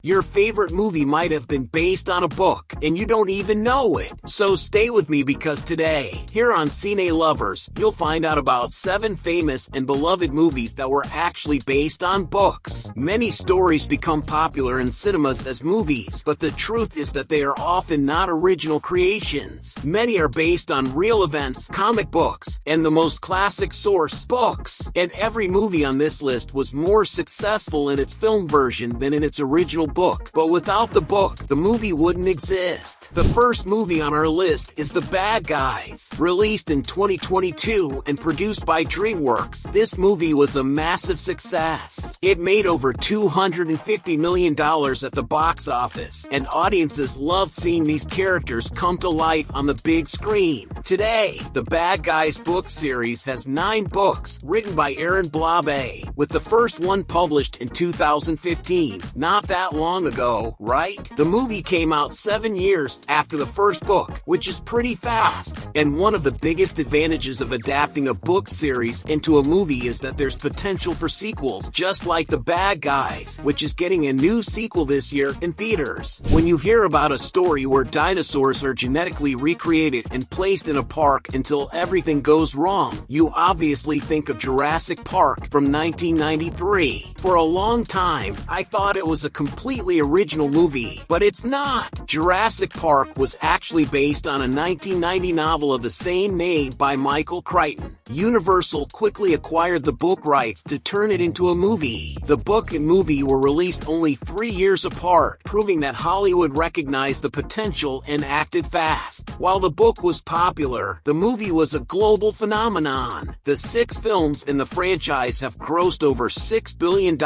Your favorite movie might have been based on a book, and you don't even know it. So stay with me because today, here on Cine Lovers, you'll find out about 7 famous and beloved movies that were actually based on books. Many stories become popular in cinemas as movies, but the truth is that they are often not original creations. Many are based on real events, comic books, and the most classic source, books. And every movie on this list was more successful in its film version than in its original book, but without the book, the movie wouldn't exist. The first movie on our list is The Bad Guys. Released in 2022 and produced by DreamWorks, this movie was a massive success. It made over $250 million at the box office, and audiences loved seeing these characters come to life on the big screen. Today, The Bad Guys book series has 9 books written by Aaron Blabe, with the first one published in 2015. Not that long ago, right? The movie came out 7 years after the first book, which is pretty fast. And one of the biggest advantages of adapting a book series into a movie is that there's potential for sequels, just like The Bad Guys, which is getting a new sequel this year in theaters. When you hear about a story where dinosaurs are genetically recreated and placed in a park until everything goes wrong, you obviously think of Jurassic Park from 1993. For a long time, I thought it was a completely original movie, but it's not. Jurassic Park was actually based on a 1990 novel of the same name by Michael Crichton. Universal quickly acquired the book rights to turn it into a movie. The book and movie were released only 3 years apart, proving that Hollywood recognized the potential and acted fast. While the book was popular, the movie was a global phenomenon. The 6 films in the franchise have grossed over $6 billion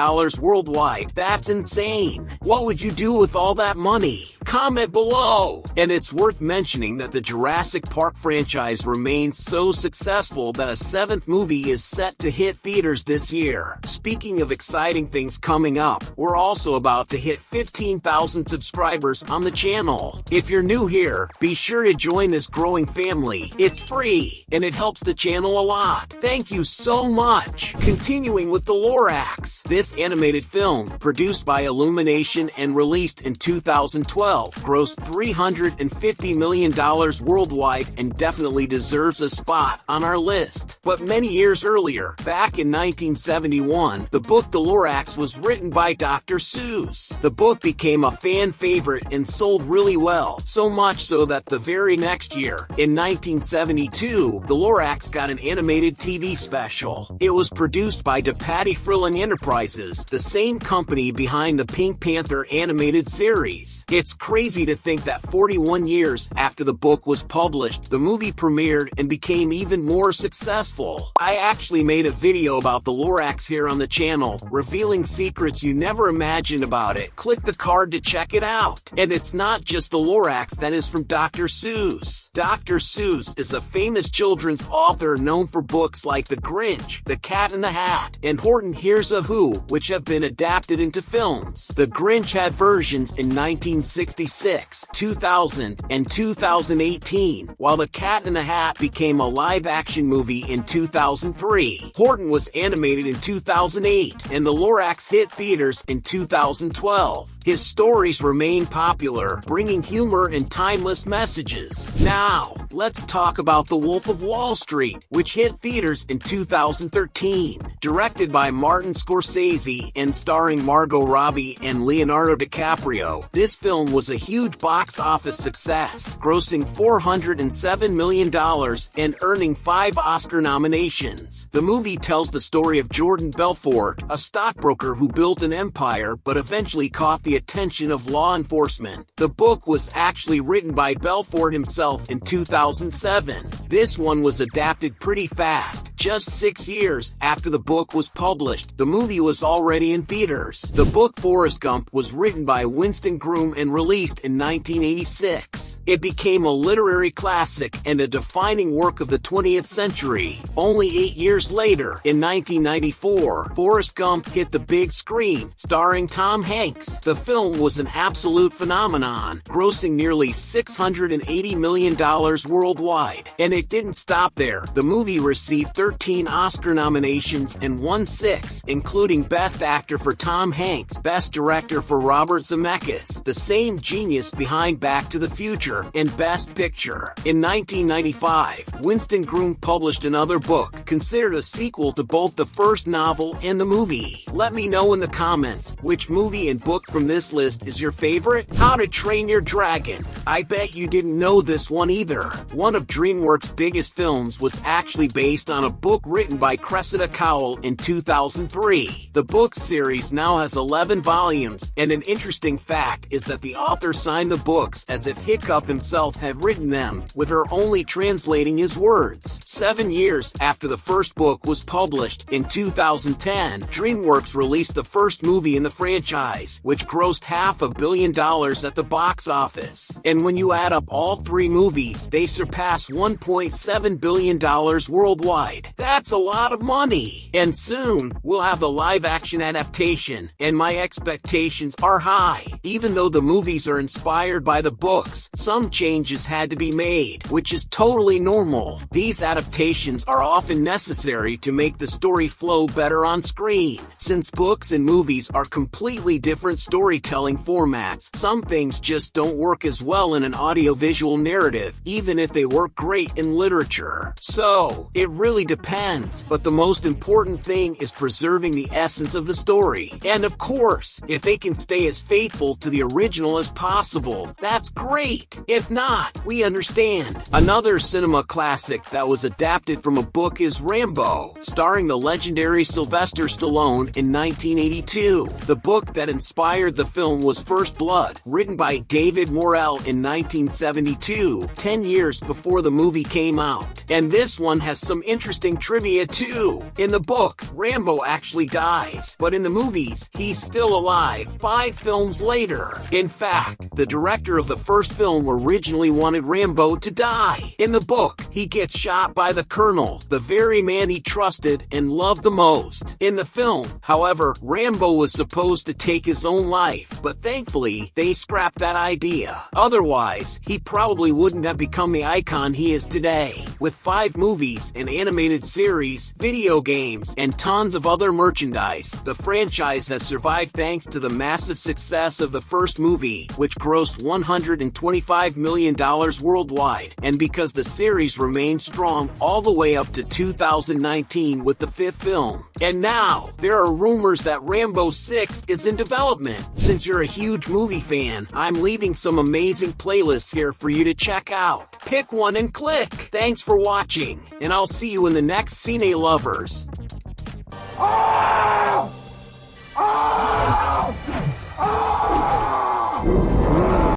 worldwide. That's insane. What would you do with all that money? Comment below! And it's worth mentioning that the Jurassic Park franchise remains so successful that a 7th movie is set to hit theaters this year. Speaking of exciting things coming up, we're also about to hit 15,000 subscribers on the channel. If you're new here, be sure to join this growing family. It's free, and it helps the channel a lot. Thank you so much! Continuing with the Lorax. This animated film, produced by Illumination and released in 2012, grossed $350 million worldwide and definitely deserves a spot on our list. But many years earlier, back in 1971, the book The Lorax was written by Dr. Seuss. The book became a fan favorite and sold really well, so much so that the very next year, in 1972, The Lorax got an animated TV special. It was produced by DePatie Freleng Enterprises, the same company behind the Pink Panther animated series. It's crazy to think that 41 years after the book was published, the movie premiered and became even more successful. I actually made a video about the Lorax here on the channel, revealing secrets you never imagined about it. Click the card to check it out. And it's not just the Lorax that is from Dr. Seuss. Dr. Seuss is a famous children's author known for books like The Grinch, The Cat in the Hat, and Horton Hears a Who, which have been adapted into films. The Grinch had versions in 1966, 2000, and 2018, while The Cat in the Hat became a live-action movie in 2003. Horton was animated in 2008, and The Lorax hit theaters in 2012. His stories remain popular, bringing humor and timeless messages. Now, let's talk about The Wolf of Wall Street, which hit theaters in 2013. Directed by Martin Scorsese and starring Margot Robbie and Leonardo DiCaprio, this film was a huge box office success, grossing $407 million and earning 5 Oscar nominations. The movie tells the story of Jordan Belfort, a stockbroker who built an empire but eventually caught the attention of law enforcement. The book was actually written by Belfort himself in 2007. This one was adapted pretty fast. Just 6 years after the book was published, the movie was already in theaters. The book Forrest Gump was written by Winston Groom and released in 1986. It became a literary classic and a defining work of the 20th century. Only 8 years later, in 1994, Forrest Gump hit the big screen, starring Tom Hanks. The film was an absolute phenomenon, grossing nearly $680 million worldwide. And it didn't stop there. The movie received 13 Oscar nominations and won 6, including Best Actor for Tom Hanks, Best Director for Robert Zemeckis, the same genius behind Back to the Future, and Best Picture. In 1995, Winston Groom published another book, considered a sequel to both the first novel and the movie. Let me know in the comments which movie and book from this list is your favorite. How to Train Your Dragon. I bet you didn't know this one either. One of DreamWorks' biggest films was actually based on a book written by Cressida Cowell in 2003. The book series now has 11 volumes, and an interesting fact is that the author signed the books as if Hiccup himself had written them, with her only translating his words. 7 years after the first book was published, in 2010, DreamWorks released the first movie in the franchise, which grossed $500 million at the box office. And when you add up all 3 movies, they surpass $1.7 billion worldwide. That's a lot of money. And soon, we'll have the live-action adaptation, and my expectations are high. Even though the movies are inspired by the books, some changes had to be made, which is totally normal. These adaptations are often necessary to make the story flow better on screen. Since books and movies are completely different storytelling formats, some things just don't work as well in an audiovisual narrative, even if they work great in literature. So, it really depends, but the most important thing is preserving the essence of the story. And of course, if they can stay as faithful to the original as possible, that's great. If not, we understand. Another cinema classic that was adapted from a book is Rambo, starring the legendary Sylvester Stallone in 1982. The book that inspired the film was First Blood, written by David Morrell in 1972, 10 years before the movie came out. And this one has some interesting trivia too. In the book, Rambo actually dies, but in the movies, he's still alive 5 films later. In fact, the director of the first film originally wanted Rambo to die. In the book, he gets shot by the Colonel, the very man he trusted and loved the most. In the film, however, Rambo was supposed to take his own life, but thankfully, they scrapped that idea. Otherwise, he probably wouldn't have become the icon he is today. With 5 movies, an animated series, video games, and tons of other merchandise, the franchise has survived thanks to the massive success of the first movie, which grossed $125 million worldwide, and because the series remained strong all the way up to 2019 with the 5th film. And now, there are rumors that Rambo 6 is in development. Since you're a huge movie fan, I'm leaving some amazing playlists here for you to check out. Pick one and click. Thanks for watching, and I'll see you in the next Cine Lovers. Oh! Oh! Oh!